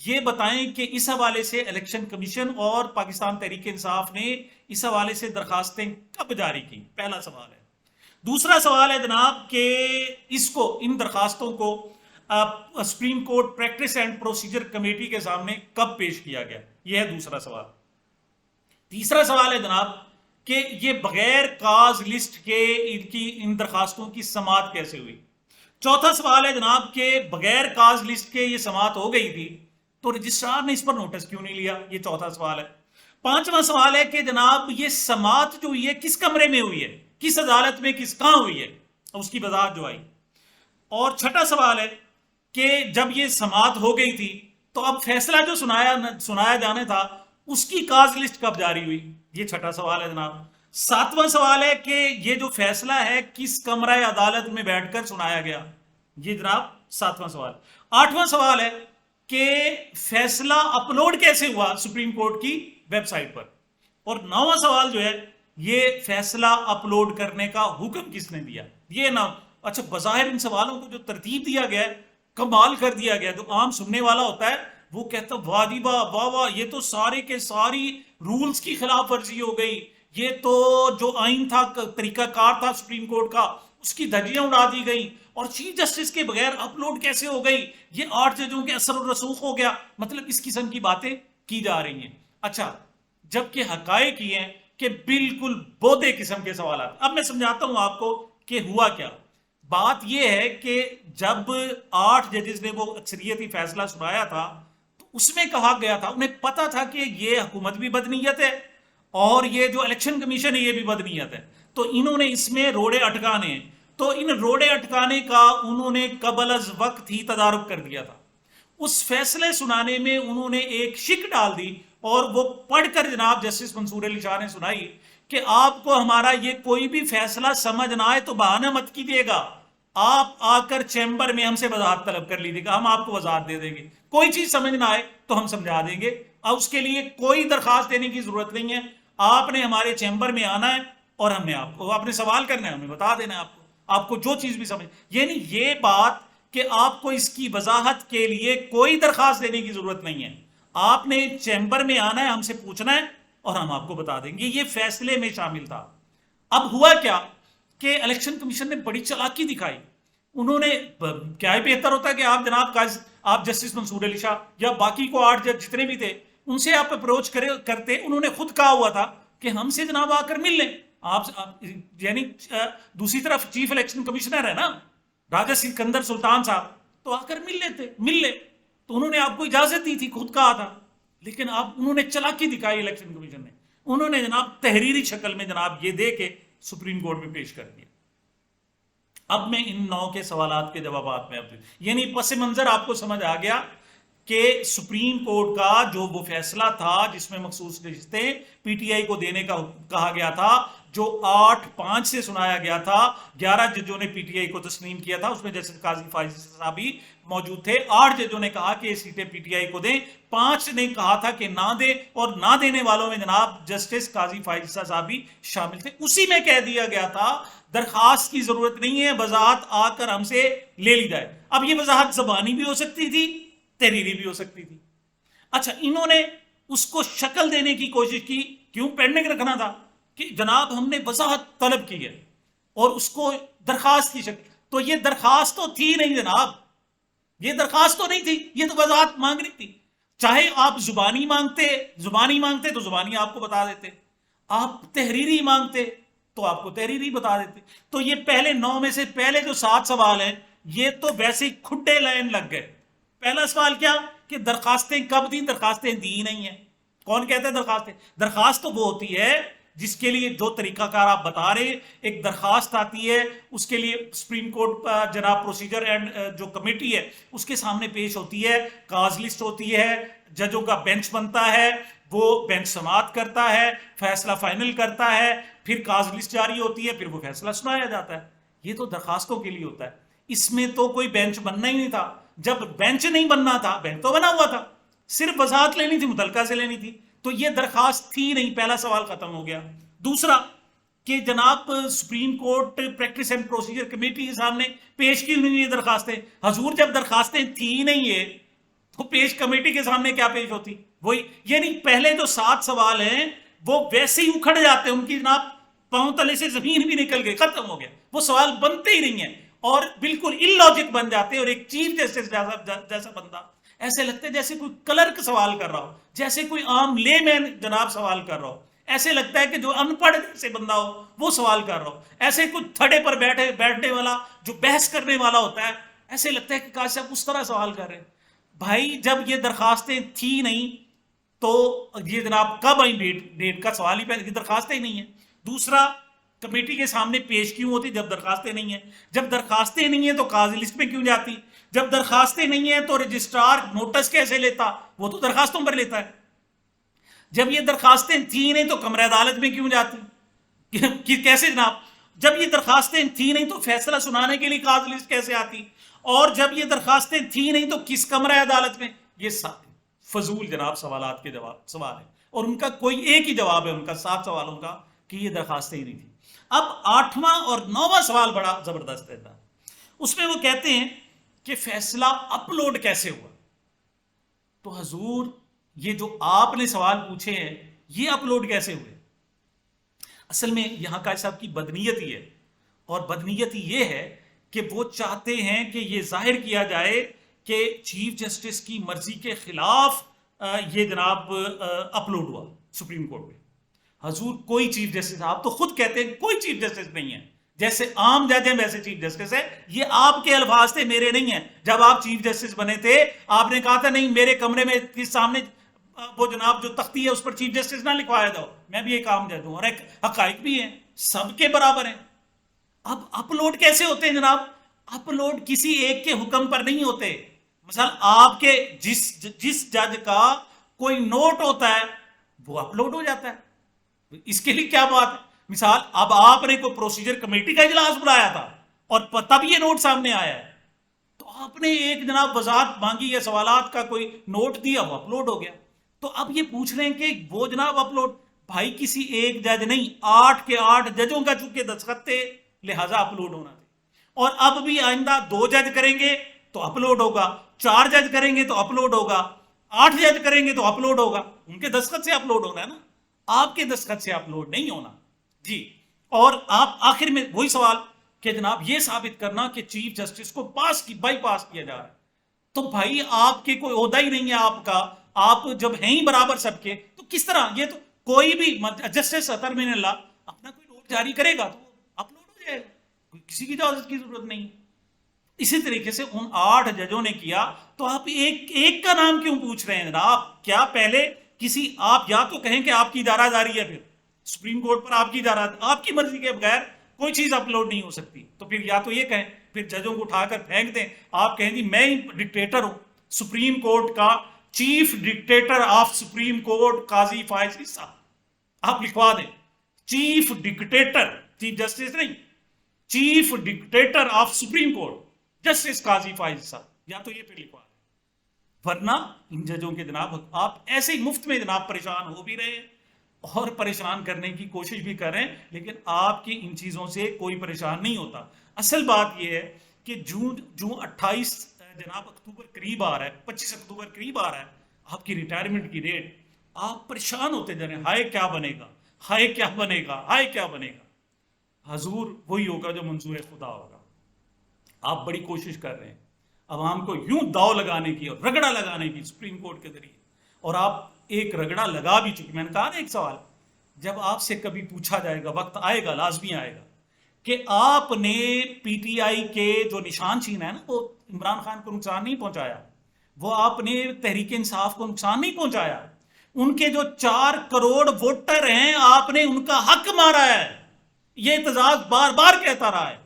یہ بتائیں کہ اس حوالے سے الیکشن کمیشن اور پاکستان تحریک انصاف نے اس حوالے سے درخواستیں کب جاری کی؟ پہلا سوال ہے۔ دوسرا سوال ہے جناب کہ ان درخواستوں کو supreme court practice and procedure committee کے سامنے کب پیش کیا گیا؟ یہ ہے دوسرا سوال۔ تیسرا سوال ہے جناب کہ یہ بغیر کاز لسٹ کے ان درخواستوں کی سماعت کیسے ہوئی؟ چوتھا سوال ہے جناب کہ بغیر کاز لسٹ کے یہ سماعت ہو گئی تھی تو رجسٹرار نے اس پر نوٹس کیوں نہیں لیا؟ یہ چوتھا سوال ہے۔ پانچواں سوال ہے کہ جناب یہ سماعت جو ہوئی ہے کس کمرے میں ہوئی ہے، کس عدالت میں، کہاں ہوئی ہے، اس کی وضاحت جو آئی۔ اور چھٹا سوال ہے کہ جب یہ سماعت ہو گئی تھی تو اب فیصلہ جو سنایا جانا تھا اس کی کاز لسٹ کب جاری ہوئی؟ یہ چھٹا سوال ہے جناب۔ ساتواں سوال ہے کہ یہ جو فیصلہ ہے کس کمرہ عدالت میں بیٹھ کر سنایا گیا؟ یہ جناب ساتواں سوال۔ آٹھواں سوال ہے کہ فیصلہ اپلوڈ کیسے ہوا سپریم کورٹ کی ویب سائٹ پر؟ اور نواں سوال جو ہے یہ فیصلہ اپلوڈ کرنے کا حکم کس نے دیا؟ یہ نہ اچھا، بظاہر ان سوالوں کو جو ترتیب دیا گیا ہے کمال کر دیا گیا، جو عام سننے والا ہوتا ہے وہ کہتا واہ جی واہ واہ واہ، یہ تو سارے کے ساری رولز کی خلاف ورزی ہو گئی، یہ تو جو آئین تھا، طریقہ کار تھا سپریم کورٹ کا، اس کی دھجیاں اڑا دی گئی، اور چیف جسٹس کے بغیر اپلوڈ کیسے ہو گئی، یہ 8 ججوں کے اثر و رسوخ ہو گیا، مطلب اس قسم کی باتیں کی جا رہی ہیں۔ اچھا، جبکہ حقائق یہ ہیں کہ بالکل بودے قسم کے سوالات۔ اب میں سمجھاتا ہوں آپ کو کہ ہوا کیا۔ بات یہ ہے کہ جب 8 ججز نے وہ اکثریتی فیصلہ سنایا تھا تو اس میں کہا گیا تھا، انہیں پتا تھا کہ یہ حکومت بھی بدنیت ہے اور یہ جو الیکشن کمیشن ہے یہ بھی بدنیت ہے، تو انہوں نے اس میں روڑے اٹکانے ہیں، تو ان روڑے اٹکانے کا انہوں نے قبل از وقت ہی تدارک کر دیا تھا۔ اس فیصلے سنانے میں انہوں نے ایک شک ڈال دی اور وہ پڑھ کر جناب جسٹس منصور علی شاہ نے سنائی کہ آپ کو ہمارا یہ کوئی بھی فیصلہ سمجھ نہ آئے تو بہانہ مت کیجیے گا، آپ آ کر چیمبر میں ہم سے وضاحت طلب کر لیجیے گا، ہم آپ کو وضاحت دے دیں گے، کوئی چیز سمجھ نہ آئے تو ہم سمجھا دیں گے، اور اس کے لیے کوئی درخواست دینے کی ضرورت نہیں ہے، آپ نے ہمارے چیمبر میں آنا ہے اور ہم نے آپ کو اپنے سوال کرنا ہے، ہمیں بتا دینا ہے آپ کو جو چیز بھی سمجھ، یعنی یہ بات کہ آپ کو اس کی وضاحت کے لیے کوئی درخواست دینے کی ضرورت نہیں ہے، آپ نے چیمبر میں آنا ہے، ہم سے پوچھنا ہے اور ہم آپ کو بتا دیں گے، یہ فیصلے میں شامل تھا۔ اب ہوا کیا کہ الیکشن کمیشن نے بڑی چالاکی دکھائی، انہوں نے کیا ہی بہتر ہوتا ہے کہ آپ جناب آپ جسٹس منصور علی شاہ یا باقی کو 8 جج جتنے بھی تھے ان سے آپ اپروچ کرتے، انہوں نے خود کہا ہوا تھا کہ ہم سے جناب آ کر مل لیں آپ، یعنی دوسری طرف چیف الیکشن کمیشنر ہے نا راجہ سکندر سلطان صاحب، تو آ کر مل لے، تو انہوں نے آپ کو اجازت دی تھی، خود کہا تھا، لیکن اب انہوں نے چلاکی دکھائی الیکشن کمیشن نے، انہوں نے جناب تحریری شکل میں جناب یہ دے کے سپریم کورٹ میں پیش کر دیا۔ اب میں ان 9 کے سوالات کے جوابات میں یعنی پس منظر آپ کو سمجھ آ گیا کہ سپریم کورٹ کا جو وہ فیصلہ تھا جس میں مخصوص نشستیں پی ٹی آئی کو دینے کا کہا گیا تھا، جو 8-5 سے سنایا گیا تھا، 11 ججوں نے پی ٹی آئی کو تسلیم کیا تھا، اس میں جیسے قاضی فائز صاحب بھی موجود تھے، 8 ججوں نے کہا کہ یہ سیٹیں پی ٹی آئی کو دیں، 5 نے کہا تھا کہ نہ دیں، اور نہ دینے والوں میں جناب جسٹس قاضی فائز صاحب بھی شامل تھے۔ اسی میں کہہ دیا گیا تھا درخواست کی ضرورت نہیں ہے، وضاحت آ کر ہم سے لے لی جائے۔ اب یہ وضاحت زبانی بھی ہو سکتی تھی، تحریری بھی ہو سکتی تھی۔ اچھا، انہوں نے اس کو شکل دینے کی کوشش کی، کیوں پینڈنگ رکھنا تھا کہ جناب ہم نے وضاحت طلب کی ہے اور اس کو درخواست کی شکل، تو یہ درخواست تو تھی نہیں جناب، یہ درخواست تو نہیں تھی، یہ تو وضاحت مانگنی تھی۔ چاہے آپ زبانی مانگتے تو زبانی آپ کو بتا دیتے، آپ تحریری مانگتے تو آپ کو تحریری بتا دیتے۔ تو یہ پہلے 9 میں سے پہلے جو 7 سوال ہیں یہ تو ویسے ہی کھڈے لائن لگ گئے۔ پہلا سوال کیا کہ درخواستیں کب دیں؟ درخواستیں دی نہیں ہیں۔ کون کہتا ہے درخواست تو وہ ہوتی ہے جس کے لیے جو طریقہ کار آپ بتا رہے، ایک درخواست آتی ہے، اس کے لیے سپریم کورٹ جناب پروسیجر اینڈ جو کمیٹی ہے اس کے سامنے پیش ہوتی ہے، کاز لسٹ ہوتی ہے، ججوں کا بینچ بنتا ہے، وہ بینچ سماعت کرتا ہے، فیصلہ فائنل کرتا ہے، پھر کاز لسٹ جاری ہوتی ہے، پھر وہ فیصلہ سنایا جاتا ہے۔ یہ تو درخواستوں کے لیے ہوتا ہے، اس میں تو کوئی بینچ بننا ہی نہیں تھا۔ جب بینچ نہیں بننا تھا، بینچ تو بنا ہوا تھا، صرف وضاحت لینی تھی، متعلقہ سے لینی تھی، تو یہ درخواست تھی نہیں۔ پہلا سوال ختم ہو گیا۔ دوسرا کہ جناب supreme court practice and procedure committee کے سامنے پیش کی ہوئی یہ درخواستیں، حضور جب درخواستیں تھی نہیں ہے تو پیش کمیٹی کے سامنے کیا پیش ہوتی؟ وہی، یعنی پہلے جو 7 سوال ہیں وہ ویسے ہی اکھڑ جاتے ہیں، ان کی جناب پاؤں تلے سے زمین بھی نکل گئی، ختم ہو گیا، وہ سوال بنتے ہی نہیں ہیں اور بالکل ان لاجک بن جاتے ہیں. اور ایک چیف جسٹس جیسا بندہ ایسے لگتا ہے جیسے کوئی کلرک سوال کر رہا ہو، جیسے کوئی عام لے مین جناب سوال کر رہا ہو، ایسے لگتا ہے کہ جو ان پڑھ جیسے بندہ ہو وہ سوال کر رہا ہو، ایسے کوئی تھڑے پر بیٹھنے والا جو بحث کرنے والا ہوتا ہے، ایسے لگتا ہے کہ کاش صاحب اس طرح سوال کر رہے ہیں. بھائی جب یہ درخواستیں تھی نہیں تو یہ جناب کب آئی؟ ڈیٹ کا سوال ہی پہلے، یہ درخواستیں ہی نہیں ہیں. دوسرا، کمیٹی کے سامنے پیش کیوں ہوتی جب درخواستیں نہیں ہیں؟ جب درخواستیں نہیں ہیں تو قاضی لسٹ میں کیوں جاتی؟ جب درخواستیں نہیں ہیں تو رجسٹرار نوٹس کیسے لیتا؟ وہ تو درخواستوں پر لیتا ہے. جب یہ درخواستیں تھیں نہیں تو کمرہ عدالت میں کیوں جاتی؟ کیسے جناب؟ جب یہ درخواستیں تھیں نہیں تو فیصلہ سنانے کے لیے قاضی لسٹ کیسے آتی؟ اور جب یہ درخواستیں تھیں نہیں تو کس کمرہ عدالت میں؟ یہ فضول جناب سوالات کے سوال ہیں، اور ان کا کوئی ایک ہی جواب ہے، ان کا 7 سوالوں کا، کہ یہ درخواستیں ہی نہیں تھی. اب 8واں اور 9واں سوال بڑا زبردست رہتا ہے. اس میں وہ کہتے ہیں کہ فیصلہ اپلوڈ کیسے ہوا؟ تو حضور یہ جو آپ نے سوال پوچھے ہیں یہ اپلوڈ کیسے ہوئے؟ اصل میں یہاں قاضی صاحب کی بدنیت ہی ہے، اور بدنیت یہ ہے کہ وہ چاہتے ہیں کہ یہ ظاہر کیا جائے کہ چیف جسٹس کی مرضی کے خلاف یہ جناب اپلوڈ ہوا سپریم کورٹ میں. حضور کوئی چیف جسٹس، آپ تو خود کہتے ہیں کوئی چیف جسٹس نہیں ہے، جیسے عام جج ہیں ویسے چیف جسٹس ہے. یہ آپ کے الفاظ تھے، میرے نہیں ہیں. جب آپ چیف جسٹس بنے تھے آپ نے کہا تھا نہیں میرے کمرے میں کے سامنے وہ جناب جو تختی ہے اس پر چیف جسٹس نہ لکھوایا جاؤ، میں بھی ایک عام جج ہوں، اور ایک حقائق بھی ہیں، سب کے برابر ہیں. اب اپلوڈ کیسے ہوتے ہیں جناب؟ اپلوڈ کسی ایک کے حکم پر نہیں ہوتے. مثلا آپ کے جس جج کا کوئی نوٹ ہوتا ہے وہ اپلوڈ ہو جاتا ہے، اس کے لیے کیا بات ہے؟ مثال اب آپ نے کوئی پروسیجر کمیٹی کا اجلاس بلایا تھا اور تب یہ نوٹ سامنے آیا ہے، تو آپ نے ایک جناب وضاحت مانگی یا سوالات کا کوئی نوٹ دیا، وہ اپلوڈ ہو گیا. تو اب یہ پوچھ رہے ہیں کہ وہ جناب اپلوڈ، بھائی کسی ایک جج نہیں، 8 کے 8 ججوں کا چونکہ دستخط تھے لہذا اپلوڈ ہونا تھے. اور اب بھی آئندہ 2 جج کریں گے تو اپلوڈ ہوگا، 4 جج کریں گے تو اپلوڈ ہوگا، 8 جج کریں گے تو اپلوڈ ہوگا. ان کے دستخط سے اپلوڈ ہونا ہے نا، آپ کے دستخط سے اپلوڈ نہیں ہونا. جی، اور آپ آخر میں وہی سوال کہ جناب یہ ثابت کرنا کہ چیف جسٹس کو بائی پاس کیا جا رہا ہے. تو بھائی آپ کے کوئی عہدہ ہی نہیں ہے آپ کا، آپ جب ہیں ہی برابر سب کے، تو کس طرح؟ یہ تو کوئی بھی جسٹس اطہر من اللہ اپنا کوئی نوٹ جاری کرے گا تو اپلوڈ ہو جائے گا، کسی کی اجازت کی ضرورت نہیں. اسی طریقے سے ان 8 ججوں نے کیا، تو آپ ایک کا نام کیوں پوچھ رہے ہیں جناب؟ کیا پہلے کسی، آپ یا تو کہیں کہ آپ کی ادارہ داری ہے، پھر سپریم کورٹ پر آپ کی ادارہ، آپ کی مرضی کے بغیر کوئی چیز اپلوڈ نہیں ہو سکتی. تو پھر یا تو یہ کہیں، پھر ججوں کو اٹھا کر پھینک دیں، آپ کہیں جی میں ہی ڈکٹیٹر ہوں، سپریم کورٹ کا chief dictator of supreme court قاضی فائز عیسیٰ، آپ لکھوا دیں چیف ڈکٹیٹر، چیف جسٹس نہیں، chief dictator of supreme court justice قاضی فائز عیسیٰ، یا تو یہ پھر لکھوا دیں. ورنہ ان ججوں کے جناب آپ ایسے ہی مفت میں جناب پریشان ہو بھی رہے اور پریشان کرنے کی کوشش بھی کر رہے ہیں، لیکن آپ کی ان چیزوں سے کوئی پریشان نہیں ہوتا. اصل بات یہ ہے کہ جون 28 جناب اکتوبر قریب آ رہا ہے، 25 اکتوبر قریب آ رہا ہے، آپ کی ریٹائرمنٹ کی ڈیٹ، آپ پریشان ہوتے جا رہے ہیں، ہائے کیا بنے گا، ہائے کیا بنے گا، ہائے کیا بنے گا. حضور وہی ہوگا جو منظور خدا ہوگا. آپ بڑی کوشش کر رہے ہیں عوام کو یوں داؤ لگانے کی اور رگڑا لگانے کی سپریم کورٹ کے ذریعے، اور آپ ایک رگڑا لگا بھی چکے. میں نے کہا نا ایک سوال، جب آپ سے کبھی پوچھا جائے گا، وقت آئے گا، لازمی آئے گا، کہ آپ نے پی ٹی آئی کے جو نشان چھینا ہے نا، وہ عمران خان کو نقصان نہیں پہنچایا، وہ آپ نے تحریک انصاف کو نقصان نہیں پہنچایا، ان کے جو 4 کروڑ ووٹر ہیں آپ نے ان کا حق مارا ہے. یہ اعتزاز بار بار کہتا رہا ہے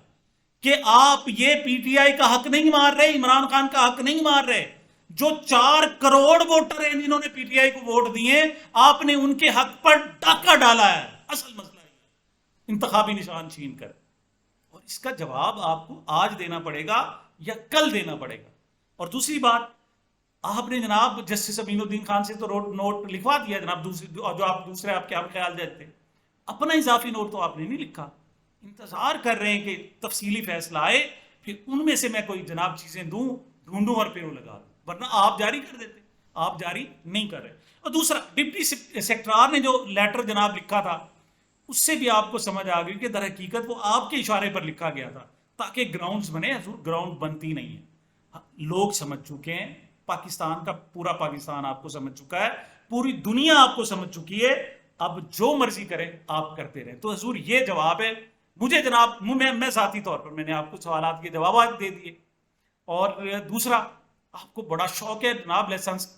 کہ آپ یہ پی ٹی آئی کا حق نہیں مار رہے، عمران خان کا حق نہیں مار رہے. جو 4 کروڑ ووٹر ہیں جنہوں نے پی ٹی آئی کو ووٹ دیے، آپ نے ان کے حق پر ڈاکہ ڈالا ہے. اصل مسئلہ یہ انتخابی نشان چھین کر، اور اس کا جواب آپ کو آج دینا پڑے گا یا کل دینا پڑے گا. اور دوسری بات، آپ نے جناب جسٹس امین الدین خان سے تو نوٹ لکھوا دیا جناب، جو آپ دوسرے آپ کے خیال جج تھے، اپنا اضافی نوٹ تو آپ نے نہیں لکھا. انتظار کر رہے ہیں کہ تفصیلی فیصلہ آئے، پھر ان میں سے میں کوئی جناب چیزیں ڈھونڈوں اور پھر وہ لگا دوں. ورنہ آپ جاری کر دیتے، آپ جاری نہیں کر رہے. اور دوسرا ڈپٹی سیکٹرار نے جو لیٹر جناب لکھا تھا اس سے بھی آپ کو سمجھ آ گئی کہ در حقیقت وہ آپ کے اشارے پر لکھا گیا تھا تاکہ گراؤنڈز بنے. حضور گراؤنڈ بنتی نہیں ہے، لوگ سمجھ چکے ہیں، پاکستان کا پورا پاکستان آپ کو سمجھ چکا ہے، پوری دنیا آپ کو سمجھ چکی ہے، اب جو مرضی کریں آپ کرتے رہیں. تو حضور یہ جواب ہے مجھے جناب، میں ذاتی طور پر میں نے آپ کو سوالات کے جوابات دے دیے. اور دوسرا آپ کو بڑا شوق ہے جناب لائسنس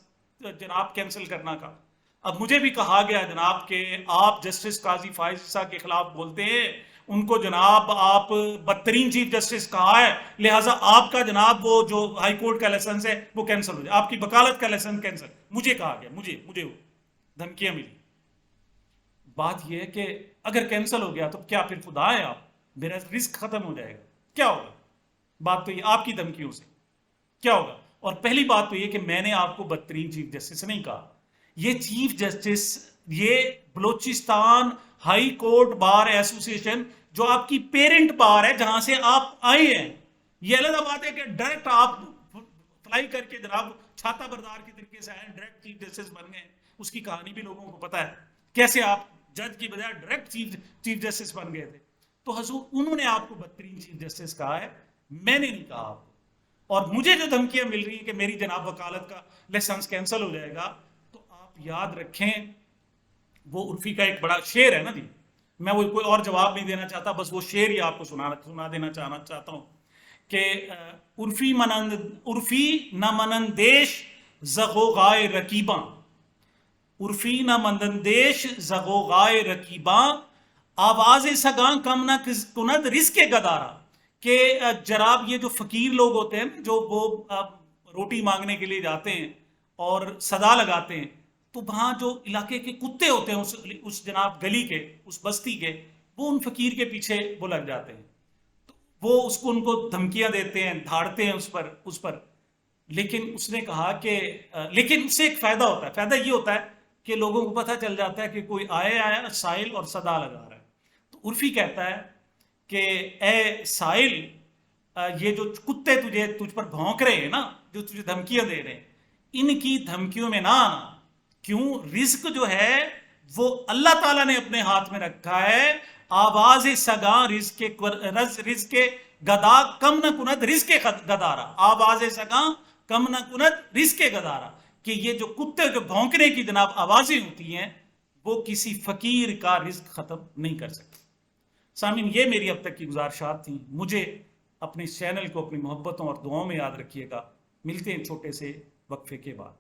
جناب کینسل کرنا کا. اب مجھے بھی کہا گیا جناب کہ آپ جسٹس قاضی فائز عیسیٰ کے خلاف بولتے ہیں، ان کو جناب آپ بدترین چیف جسٹس کہا ہے، لہٰذا آپ کا جناب وہ جو ہائی کورٹ کا لائسنس ہے وہ کینسل ہو جائے، آپ کی وکالت کا لائسنس کینسل. مجھے کہا گیا، مجھے دھمکیاں ملی. بات یہ ہے کہ اگر کینسل ہو گیا تو کیا پھر خدا ہے آپ، میرا رسک ختم ہو جائے گا، کیا ہوگا؟ بات تو یہ آپ کی دھمکیوں سے کیا ہوگا؟ اور پہلی بات تو یہ کہ میں نے آپ کو بدترین چیف جسٹس نہیں کہا. یہ چیف جسٹس، یہ بلوچستان ہائی کورٹ بار ایسوسی ایشن جو آپ کی پیرنٹ بار ہے جہاں سے آپ آئے ہیں، یہ علیحدہ بات ہے کہ ڈائریکٹ آپ فلائی کر کے جناب چھاتا بردار کے طریقے سے آئے، ڈائریکٹ چیف جسٹس بن گئے. اس کی کہانی بھی لوگوں کو پتا ہے کیسے آپ جج کی بجائے ڈائریکٹ چیف جسٹس بن گئے تھے. تو حضور انہوں نے آپ کو بدترین چیف جسٹس کہا ہے، میں نے نہیں کہا آپ کو. اور مجھے جو دھمکیاں مل رہی ہیں کہ میری جناب وکالت کا لائسنس کینسل ہو جائے گا، تو آپ یاد رکھیں وہ عرفی کا ایک بڑا شعر ہے نا جی، میں وہ کوئی اور جواب نہیں دینا چاہتا، بس وہ شعر ہی آپ کو سنا دینا چاہتا ہوں کہ عرفی نہ منندیش زغوغائے رکیباں، عرفی نہ مندندیش زغوغائے رکیباں، آواز سگاں کم نہ کند رزق گدارا. کہ جناب یہ جو فقیر لوگ ہوتے ہیں جو وہ روٹی مانگنے کے لیے جاتے ہیں اور صدا لگاتے ہیں، تو وہاں جو علاقے کے کتے ہوتے ہیں اس جناب گلی کے، اس بستی کے، وہ ان فقیر کے پیچھے وہ لگ جاتے ہیں، تو وہ ان کو دھمکیاں دیتے ہیں، دھاڑتے ہیں اس پر. لیکن اس نے کہا کہ لیکن اس سے ایک فائدہ ہوتا ہے، فائدہ یہ ہوتا ہے کہ لوگوں کو پتہ چل جاتا ہے کہ کوئی آیا سائل اور صدا لگا رہا ہے. تو عرفی کہتا ہے کہ اے سائل، یہ جو کتے تجھ پر بھونک رہے ہیں نا، جو تجھے دھمکیاں دے رہے ہیں، ان کی دھمکیوں میں نہ آنا. کیوں؟ رزق جو ہے وہ اللہ تعالیٰ نے اپنے ہاتھ میں رکھا ہے. آواز سگاں رزق گدا کم نہ کند رزق گدارا، آواز سگاں کم نہ کند رزق گدارا. کہ یہ جو کتے جو بھونکنے کی جناب آوازیں ہوتی ہیں وہ کسی فقیر کا رزق ختم نہیں کر سکتی. سامعین، یہ میری اب تک کی گزارشات تھیں. مجھے اپنے چینل کو اپنی محبتوں اور دعاؤں میں یاد رکھیے گا. ملتے ہیں چھوٹے سے وقفے کے بعد.